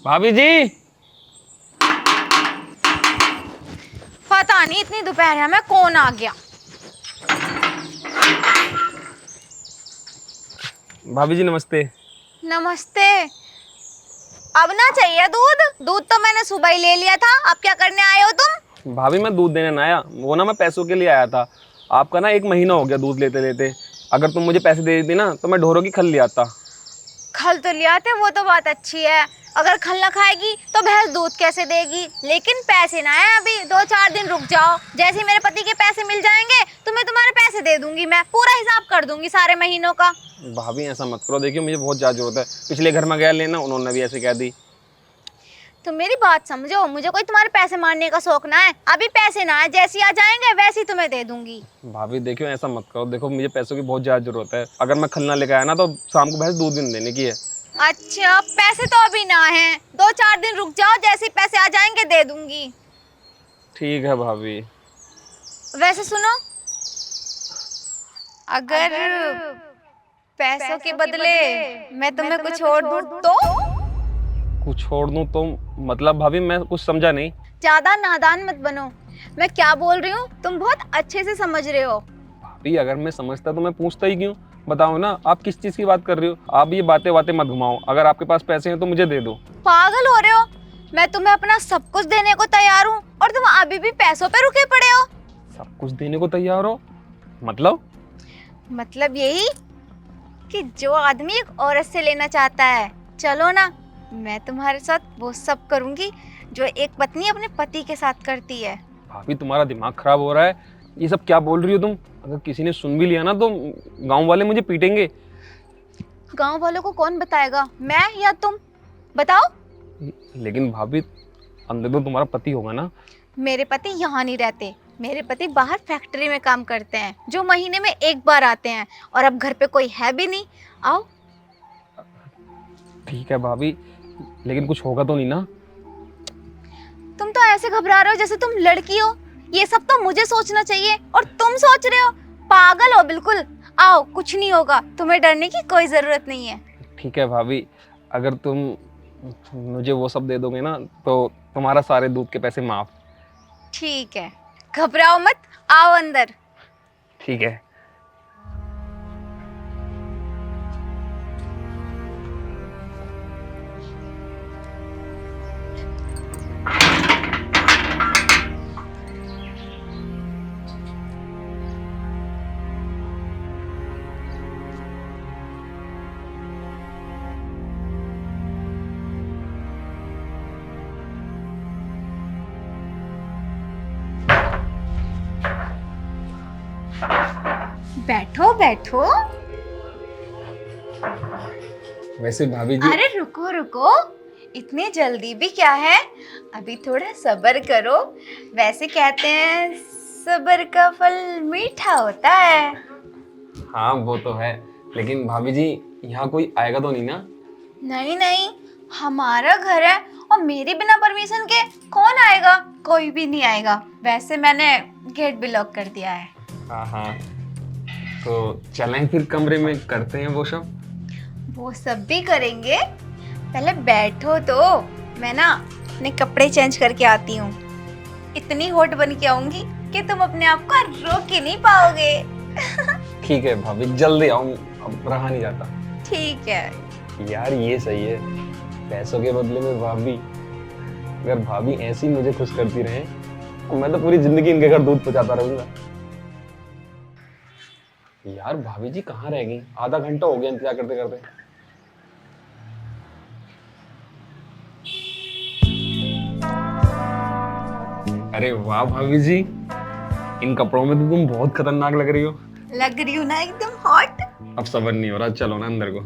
भाभी जी। पता नहीं इतनी दोपहर में कौन आ गया। भाभी जी नमस्ते। नमस्ते। अब ना चाहिए दूध। दूध तो मैंने सुबह ही ले लिया था। अब क्या करने आए हो तुम? भाभी मैं दूध देने ना आया, वो ना मैं पैसों के लिए आया था। आपका ना 1 महीना हो गया दूध लेते लेते। अगर तुम मुझे पैसे दे देती ना तो मैं ढोरों की खल ले आता। खल तो लिया थे, वो तो बात अच्छी है। अगर खल ना खाएगी तो भैंस दूध कैसे देगी? लेकिन पैसे ना है अभी, 2-4 दिन रुक जाओ। जैसे ही मेरे पति के पैसे मिल जाएंगे तो मैं तुम्हारे पैसे दे दूंगी। मैं पूरा हिसाब कर दूंगी सारे महीनों का। भाभी ऐसा मत करो, देखिए मुझे बहुत ज़्यादा जरूरत है। पिछले घर में गया लेना, उन्होंने भी ऐसे कह दी। तुम मेरी बात समझो, मुझे कोई तुम्हारे पैसे मारने का शौक ना है। अभी पैसे ना है, जैसे ही आ जाएंगे वैसे ही तुम्हें दे दूंगी। भाभी देखियो ऐसा मत करो, देखो मुझे पैसों की बहुत ज़्यादा जरूरत है। अगर मैं खल ना लेकर आया ना तो शाम को भैंस दूध भी नहीं देने की है। अच्छा, पैसे तो अभी ना है, 2-4 दिन रुक जाओ, जैसे ही पैसे आ जाएंगे दे दूंगी। ठीक है भाभी। वैसे सुनो, अगर पैसों के बदले मैं तुम्हें कुछ और दूं तो? कुछ छोड़ दूँ तो? मतलब भाभी मैं कुछ समझा नहीं। ज्यादा नादान मत बनो। मैं क्या बोल रही हूँ तुम बहुत अच्छे से समझ रहे हो। भाभी अगर मैं समझता तो मैं पूछता ही क्यों? बताओ ना आप किस चीज़ की बात कर रही हो। आप ये बातें बातें मत घुमाओ। अगर आपके पास पैसे हैं तो मुझे दे दो। पागल हो रहे हो? मैं तुम्हें अपना सब कुछ देने को तैयार हूँ और तुम अभी भी पैसों पे रुके पड़े हो। सब कुछ देने को तैयार हो? मतलब यही कि जो आदमी एक औरत से लेना चाहता है, चलो ना, मैं तुम्हारे साथ वो सब करूंगी जो एक पत्नी अपने पति के साथ करती है। भाभी तुम्हारा दिमाग खराब हो रहा है। ये सब क्या बोल रही हो तुम? अगर किसी ने सुन भी लिया ना तो गांव वाले मुझे पीटेंगे। गांव वालों को कौन बताएगा, मैं या तुम? बताओ। लेकिन भाभी अंदर तो तुम्हारा पति होगा ना? मेरे पति यहाँ नहीं रहते। मेरे पति बाहर फैक्ट्री में काम करते हैं, जो महीने में एक बार आते हैं। और अब घर पे कोई है भी नहीं। आओ। ठीक है भाभी, लेकिन कुछ होगा तो नहीं ना? तुम तो ऐसे घबरा रहे हो जैसे तुम लड़की हो। ये सब तो मुझे सोचना चाहिए और तुम सोच रहे हो। पागल हो बिल्कुल। आओ, कुछ नहीं होगा, तुम्हें डरने की कोई जरूरत नहीं है। ठीक है भाभी, अगर तुम मुझे वो सब दे दोगे ना तो तुम्हारा सारे दूध के पैसे माफ। ठीक है, घबराओ मत, आओ अंदर। ठीक है। बैठो बैठो। वैसे भाभी जी। अरे रुको रुको, इतनी जल्दी भी क्या है? अभी थोड़ा सब्र करो। वैसे कहते हैं सब्र का फल मीठा होता है। हाँ वो तो है, लेकिन भाभी जी यहाँ कोई आएगा तो नहीं ना? नहीं नहीं, हमारा घर है और मेरे बिना परमिशन के कौन आएगा? कोई भी नहीं आएगा। वैसे मैंने गेट भी लॉक कर दिया है। हाँ हाँ, तो चलें फिर कमरे में करते हैं वो सब। वो सब भी करेंगे, पहले बैठो तो। मैं ना अपने कपड़े चेंज करके आती हूँ। इतनी हॉट बन के आऊंगी कि तुम अपने आप को रोक ही नहीं पाओगे। ठीक है भाभी, जल्दी आऊँ, अब रहा नहीं जाता। ठीक है। यार ये सही है, पैसों के बदले में भाभी। अगर भाभी ऐसी मुझे खुश करती रहे तो मैं तो पूरी जिंदगी इनके घर दूध पहुंचाता रहूंगा। यार भाभी जी कहाँ रह गई? आधा घंटा हो गया इंतजार करते करते। अरे वाह भाभी जी, इन कपड़ों में तो तुम बहुत खतरनाक लग रही हो। लग रही हूँ ना एकदम हॉट। अब सब्र नहीं हो रहा, चलो ना अंदर को।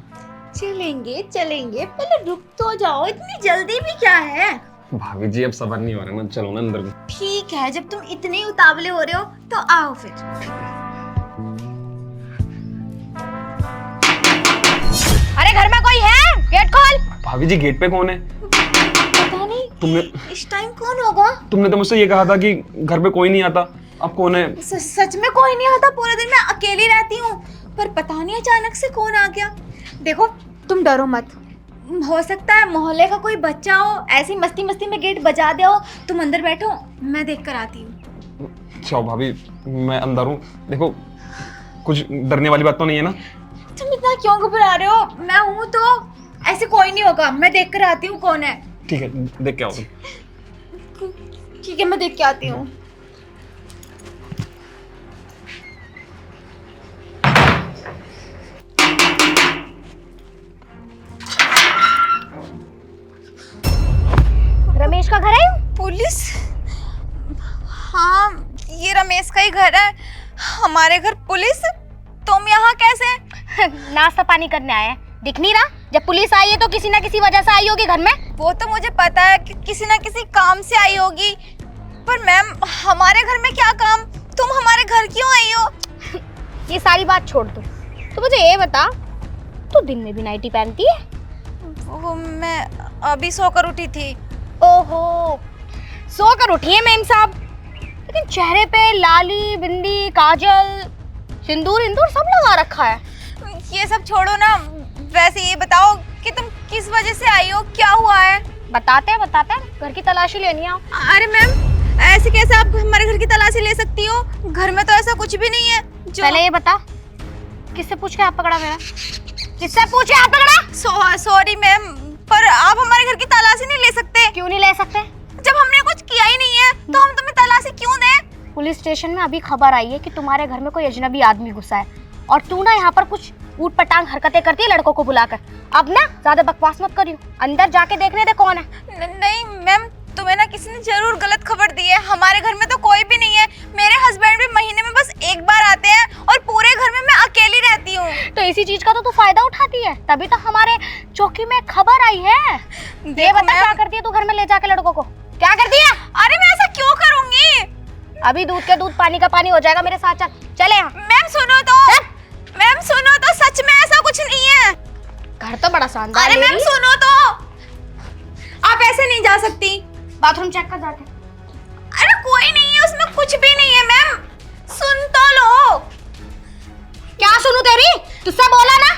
चलेंगे चलेंगे, पहले रुक तो जाओ, इतनी जल्दी भी क्या है? भाभी जी अब सब्र नहीं हो रहा ना, चलो ना अंदर को। ठीक है, जब तुम इतने ही उतावले हो रहे हो तो आओ फिर। अरे घर में कोई है? गेट खोल। भाभी जी गेट पे कौन है? पता नहीं। तुमने इस टाइम कौन होगा? तुमने तो मुझसे ये कहा था कि घर पे कोई नहीं आता, अब कौन है? सच में कोई नहीं आता। पूरे दिन मैं अकेली रहती हूँ, पर पता नहीं अचानक से कौन आ गया। देखो तुम डरो मत, हो सकता है मोहल्ले का कोई बच्चा हो, ऐसी मस्ती मस्ती में गेट बजा दे हो। तुम अंदर बैठो, मैं देख कर आती हूँ। अच्छा भाभी, मैं अंदर हूँ। देखो, कुछ डरने वाली बात तो नहीं है ना? तुम इतना क्यों घबरा रहे हो? मैं हूँ तो, ऐसे कोई नहीं होगा। मैं देख कर आती हूँ कौन है। ठीक है, देख के आओ तुम। ठीक है, मैं देख के आती हूँ। रमेश का घर है? पुलिस? हाँ, ये रमेश का ही घर है। हमारे घर पुलिस? तुम यहाँ कैसे? नाश्ता पानी करने आए हैं। दिख नहीं रहा? जब पुलिस आई है तो किसी ना किसी वजह से आई होगी घर में। वो तो मुझे पता है कि किसी ना किसी काम से आई होगी, पर मैम हमारे घर में क्या काम? तुम हमारे घर क्यों आई हो? ये सारी बात छोड़ दो, तो मुझे ये बता, तू दिन में भी नाइटी पहनती है? वो मैं अभी सोकर उठी थी। ओहो, सोकर उठी है मैम साहब, लेकिन चेहरे पे लाली, बिंदी, काजल, सिंदूर इंदूर सब लगा रखा है। ये सब छोड़ो ना, वैसे ये बताओ कि तुम किस वजह से आई हो, क्या हुआ है? बताते हैं घर की तलाशी लेनी है। अरे मैम, ऐसे कैसे आप हमारे घर की तलाशी ले सकती हो? घर में तो ऐसा कुछ भी नहीं है जो... पहले ये बता, किससे पूछ के हाथ पकड़ा मेरा? किससे पूछे हाथ पकड़ा? सॉरी मैम, पर आप हमारे घर की तलाशी नहीं ले सकते। क्यों नहीं ले सकते? जब हमने कुछ किया ही नहीं है तो हम तुम्हें तलाशी क्यों दें? पुलिस स्टेशन में अभी खबर आई है कि तुम्हारे घर में कोई अजनबी आदमी घुसा है, और तू ना यहाँ पर कुछ ऊट पटांग हरकतें करती है लड़कों को बुलाकर। अब ना ज्यादा बकवास मत करियो, अंदर जाके देखने दे कौन है। नहीं मैम, तुम्हें ना किसी ने जरूर गलत खबर दी है। हमारे घर में तो कोई भी नहीं है। मेरे हस्बैंड भी महीने में बस एक बार आते हैं और पूरे घर में मैं अकेली रहती हूँ। तो इसी चीज का तो तू फायदा उठाती है, तभी तो हमारे चौकी में खबर आई है। ये बता क्या करती है तू घर में ले जाके लड़कों को? क्या करती है? अरे मैं ऐसा क्यों करूंगी? अभी दूध के दूध पानी का पानी हो जाएगा। मेरे साथ चल, चले यहाँ। मैम सुनो तो, मैम सुनो तो, सच में ऐसा कुछ नहीं है। घर तो बड़ा शानदार है। अरे मैम सुनो तो, आप ऐसे नहीं जा सकती। बाथरूम चेक कर जाके। अरे कोई नहीं है, उसमें कुछ भी नहीं है। मैम सुन तो लो। क्या सुनूं तेरी? तुझसे बोला ना,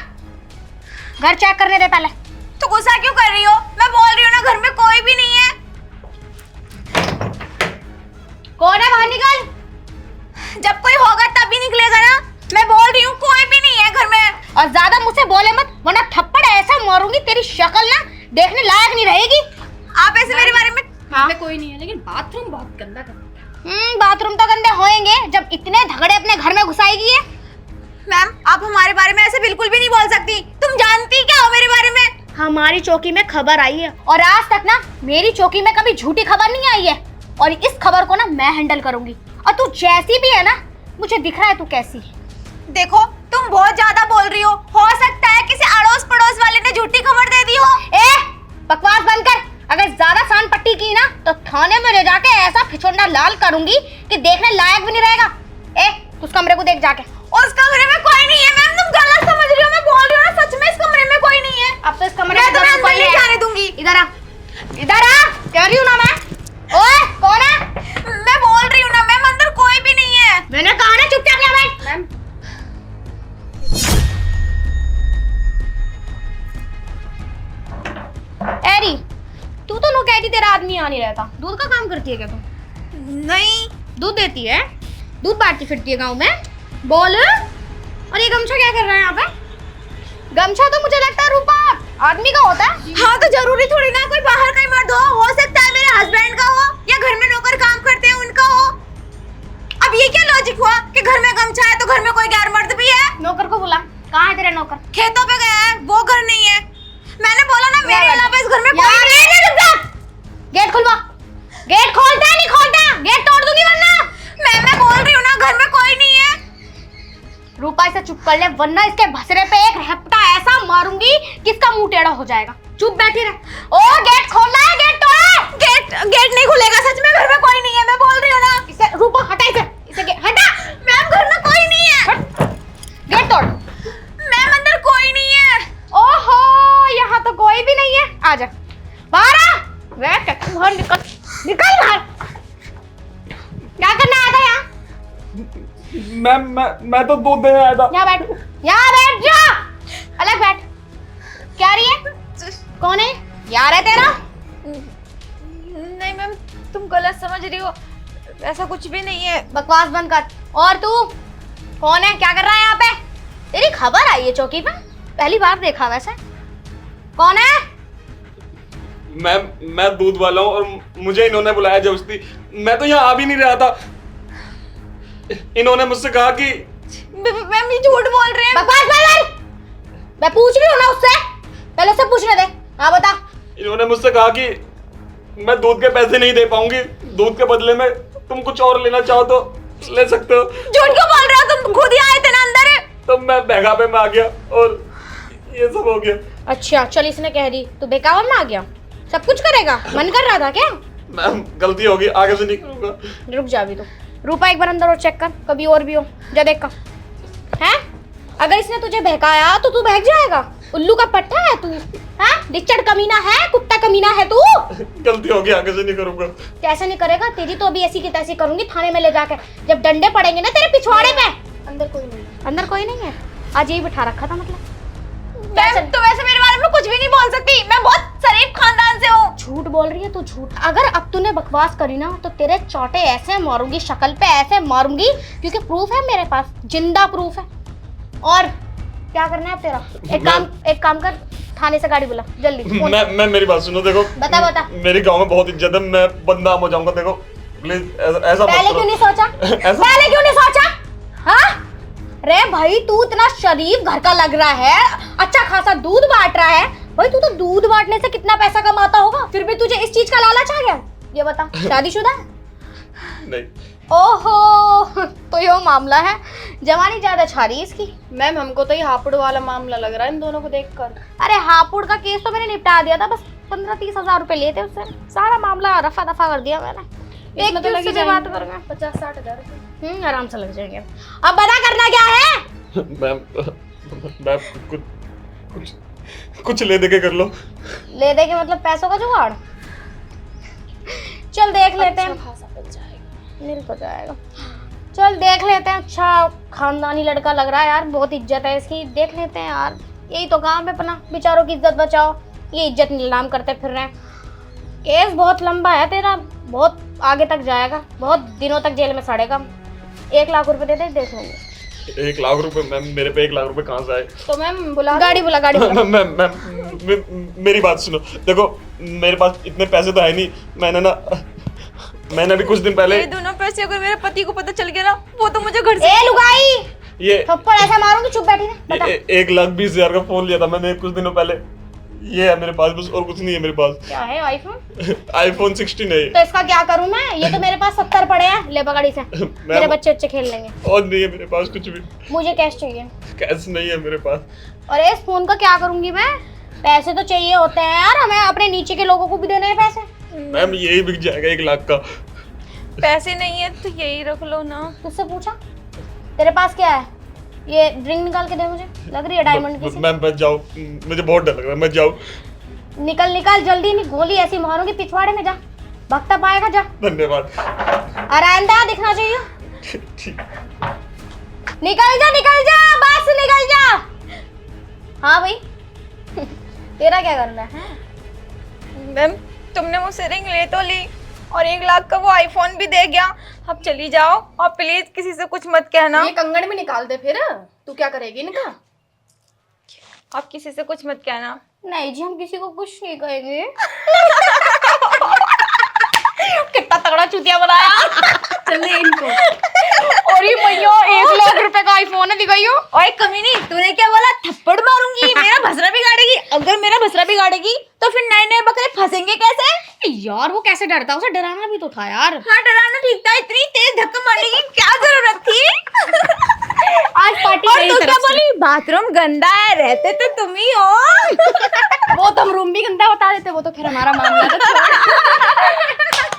घर चेक करने दे पहले। तो गुस्सा क्यों कर रही हो? मैं बोल रही हूँ ना, घर में कोई भी नहीं है। कौन है? बाहर निकल। जब कोई होगा तभी निकलेगा ना। मैं बोल रही हूँ कोई भी नहीं है घर में। और ज्यादा मुझसे बोले मत, वरना थप्पड़ ऐसा मारूंगी तेरी शक्ल ना देखने लायक नहीं रहेगी। आप ऐसे मेरे बारे में... हाँ? में कोई नहीं है, लेकिन बाथरूम बहुत गंदा बाथरूम तो गंदे होंगे जब इतने झगड़े अपने घर में घुसाएगी है। मैम आप हमारे बारे में ऐसे बिल्कुल भी नहीं बोल सकती। तुम जानती क्या हो मेरे बारे में? हमारी चौकी में खबर आई है, और आज तक ना मेरी चौकी में कभी झूठी खबर नहीं आई है, और इस खबर को ना मैं हैंडल करूंगी। और तू जैसी भी है ना, मुझे दिख रहा है तू कैसी है। देखो तुम बहुत ज्यादा बोल रही हो सकता है किसी अड़ोस पड़ोस वाले ने झूठी खबर दे दी हो। बकवास बंद कर। अगर ज्यादा सान पट्टी की ना तो थाने में ले जाके ऐसा फिचोंडा लाल करूंगी कि देखने लायक भी नहीं रहेगा। उस कमरे को देख जाके। उस कमरे में कोई नहीं है। मैम तुम गलत समझ रही हो। मैं बोल रही हूँ ना, सच में इस कमरे में कोई नहीं है। अब तो इस कमरे में मैं कोई नहीं है। जाने दूंगी। इधर आ, इधर आ, कह रही हूँ ना मैं। ओए कौन है? मैं बोल रही हूँ ना मैम, अंदर कोई भी नहीं है। मैंने कहा ना चुपचाप यहाँ बैठ। मैम एरी, तू तो नो कहती तेरा आदमी आ नहीं रहता। दूध का काम करती है क्या तू? नहीं। दूध देती है? दूध बांटती फिरती है गांव में? बोल। और ये गमछा क्या कर रहा है यहाँ पे? गमछा तो मुझे लगता है रूपा आदमी का होता है। हाँ तो जरूरी थोड़ी ना कोई बाहर का ही मर्द हो सकता है मेरे हस्बैंड का हो, या घर में नौकर काम करते हैं उनका हो। अब ये क्या लॉजिक हुआ कि घर में गमछा है तो घर में कोई गैर मर्द भी है? नौकर को बुला। कहाँ है तेरा नौकर? खेतों पे गया है, वो घर नहीं है। मैंने बोला ना मेरे अलावा इस घर में कोई नहीं है। गेट खुलवा। गेट खोलता है नहीं खोलता? गेट तोड़ दूंगी वरना। मैं बोल रही हूँ ना, घर में कोई नहीं है। रूपा इसे चुप कर ले, वरना इसके भसरे पे एक रपटा ऐसा मारूंगी कि इसका मुंह टेढ़ा हो जाएगा। चुप बैठी रह। ओ गेट खोलना है, गेट तोड़। गेट नहीं खुलेगा, सच में घर में कोई नहीं है। मैं बोल रही हूँ ना। इसे रूपा हटा, इसे हटा। मैम घर में कोई नहीं है। गेट तोड़। मैम अंदर कोई नहीं है। ओहो, यहाँ तो कोई भी नहीं है। आजा बाहर आ। बाहर निकल, निकल बाहर। क्या करना आया था यहाँ? मैं तो दूध देने आया था। यहाँ बैठ, यहाँ बैठ जा। अलग बैठ। क्या रही है? यार है तेरा? नहीं मैम, तुम गलत समझ रही हो, ऐसा कुछ भी नहीं है। बकवास बंद कर। और तू कौन है, क्या कर रहा है यहाँ पे? तेरी खबर आई है चौकी पे, पहली बार देखा वैसे। कौन है? मैं दूध वाला हूँ और मुझे इन्होंने बुलाया जबरदस्ती। मैं तो यहाँ आ भी नहीं रहा था। इन्होंने मुझसे कहा कि मैम ये झूठ बोल रहे हैं। बकवास बंद कर। मैं पूछ रही हूँ ना उससे, पहले उससे पूछने दे। हाँ बता। इन्होंने मुझसे कहा कि मैं दूध के पैसे नहीं दे पाऊंगी, दूध के बदले में तुम कुछ और लेना चाहो तो ले सकते हो। झूठ क्यों बोल रहे हो, तुम खुद ही आए थे ना अंदर। तो मैं बहकावे में आ गया और ये सब हो गया। अच्छा चल, इसने कह दी तू बेकावा में आ गया, सब कुछ करेगा, मन कर रहा था क्या? मैम गलती होगी, आगे से नहीं करूंगा। रुक जा अभी तो। रूपा एक बार अंदर और चेक कर, कभी और भी हो जा देख का। हैं? अगर इसने तुझे बहकाया तो तू बहक जाएगा। उल्लू का पट्टा है तू, हैं? डिचड़ कमीना है, कुत्ता कमीना है तू। गलती होगी, आगे से नहीं करूंगा। कैसे नहीं करेगा? तेरी तो अभी ऐसी की तैसी करूंगी थाने में ले जाके, जब डंडे पड़ेंगे ना तेरे पिछवाड़े पे। अंदर कोई नहीं है। अंदर कोई नहीं है? आज यही बिठा रखा था मतलब। मैम तो वैसे मेरे बारे में कुछ भी नहीं बोल सकती, मैं बहुत शरीफ खानदान से हूँ। झूठ बोल रही है तू, झूठ। अगर अब तूने बकवास करी ना तो तेरे चौटे ऐसे मारूंगी, शक्ल पे ऐसे मारूंगी, क्योंकि प्रूफ है मेरे पास, जिंदा प्रूफ है। और क्या करना है अब तेरा? एक काम कर, थाने से गाड़ी बुला जल्दी। मैं मेरी बात सुनो, देखो बता। मेरी गांव में बहुत इज्जत है, मैं बदनाम हो जाऊंगा। देखो प्लीज ऐसा मत पहले करो। क्यों नहीं सोचा? पहले क्यों नहीं सोचा? हाँ? रे भाई तू इतना शरीफ घर का लग रहा है, अच्छा खासा दूध बांट रहा है। भाई तू तो दूध बांटने से कितना पैसा कमाता होगा, फिर भी तुझे इस चीज का लालच आ गया। ये बता, शादीशुदा है? नहीं। ओहो, तो ये मामला है। जवानी ज्यादा छा रही है इसकी। मैम हमको तो ये हापुड़ वाला मामला लग रहा है इन दोनों को देखकर। अरे हापुड़ का केस तो मैंने निपटा दिया था, बस 15-30 हजार रुपए लिए थे उससे, सारा मामला रफा दफा कर दिया मैंने। एक तो लगी से बात करूंगा 50-60 हजार रुपए। आराम से लग जाएंगे। अब बता करना क्या है? मैं कुछ ले दे के कर लो। ले दे के मतलब पैसों का जुगाड़? चल देख लेते हैं। खासा मिल जाएगा। मिल तो जाएगा। चल देख लेते हैं। अच्छा खानदानी लड़का लग रहा है यार, बहुत इज्जत है इसकी। देख लेते हैं यार, यही तो काम है अपना, बेचारों की इज्जत बचाओ, ये इज्जत नीलाम करते फिर रहे हैं। केस बहुत लंबा है तेरा, बहुत आगे तक जाएगा, बहुत दिनों तक जेल में सड़ेगा। 1 लाख रुपए दे दे, देख लेंगे। 1 लाख रुपए? मैम मेरे पे 1 लाख रुपए कहाँ से आए? तो मैम बुला गाड़ी बुला। मेरी बात सुनो, देखो मेरे पास इतने पैसे तो है नहीं। मैंने अभी कुछ दिन पहले ये दोनों पैसे अगर मेरे पति को पता चल गया ना, वो तो मुझे घर से ए लुगाई, ये थप्पड़ ऐसा मारूंगी, चुप बैठी ना। बता 1,20,000 का फोन लिया था मैंने कुछ दिनों पहले। ये है मेरे पास, बस और कुछ नहीं है मेरे पास। क्या है? आईफोन? आईफोन 16 है। तो इसका क्या करूं मैं? ये तो मेरे पास 70 पड़े हैं, ले पकड़ी से। मेरे बच्चे खेल लेंगे। और नहीं है मेरे पास कुछ भी। मुझे कैश चाहिए। कैश नहीं है मेरे पास। और इस फोन का क्या करूंगी मैं? पैसे तो चाहिए होते हैं यार, हमें अपने नीचे के लोगों को भी देने हैं पैसे। मैम यही बिक जाएगा 1 लाख का। पैसे नहीं है तो यही रख लो ना। तुझसे पूछा? तेरे पास क्या है? ये रिंग निकाल के दे मुझे, लग रही है डायमंड की। मैम मैं जाऊँ, मुझे बहुत डर लग रहा है, मैं जाऊँ। निकल जल्दी, नहीं गोली ऐसी मारूंगी पिछवाड़े में, जा भक्ता पाएगा, जा। धन्यवाद। आरामदायक दिखना चाहिए। ठीक। निकल जा बस निकल जा। हाँ भाई तेरा क्या करना है? मैम तुमने मुझसे रिंग ले तो ली और 1 लाख का वो आईफोन भी दे गया। अब चली जाओ और प्लीज किसी से कुछ मत कहना। ये कंगन में निकाल दे, फिर तू क्या करेगी इनका? आप किसी से कुछ मत कहना। नहीं जी, हम किसी को कुछ नहीं कहेंगे। कितना तगड़ा चूतिया बनाया। चले इनको। और ये भैया 1 लाख रुपए का आईफोन है, दिखाइयो। ओए कमीनी, तूने क्या बोला? थप्पड़ मारूंगी, मेरा भसरा बिगाड़ेगी। अगर मेरा भसरा बिगाड़ेगी तो फिर नए बकरे फंसेंगे कैसे? यार वो कैसे डरता है, उसे डराना भी तो था यार। हाँ डराना ठीक था, इतनी तेज धक्का मारने की क्या जरूरत थी? आज पार्टी और मेरी तू तरफ क्या से। बोली? बाथरूम गंदा है, रहते तो तुम ही हो। वो तो हम रूम भी गंदा बता देते, वो तो खैर हमारा मामला था।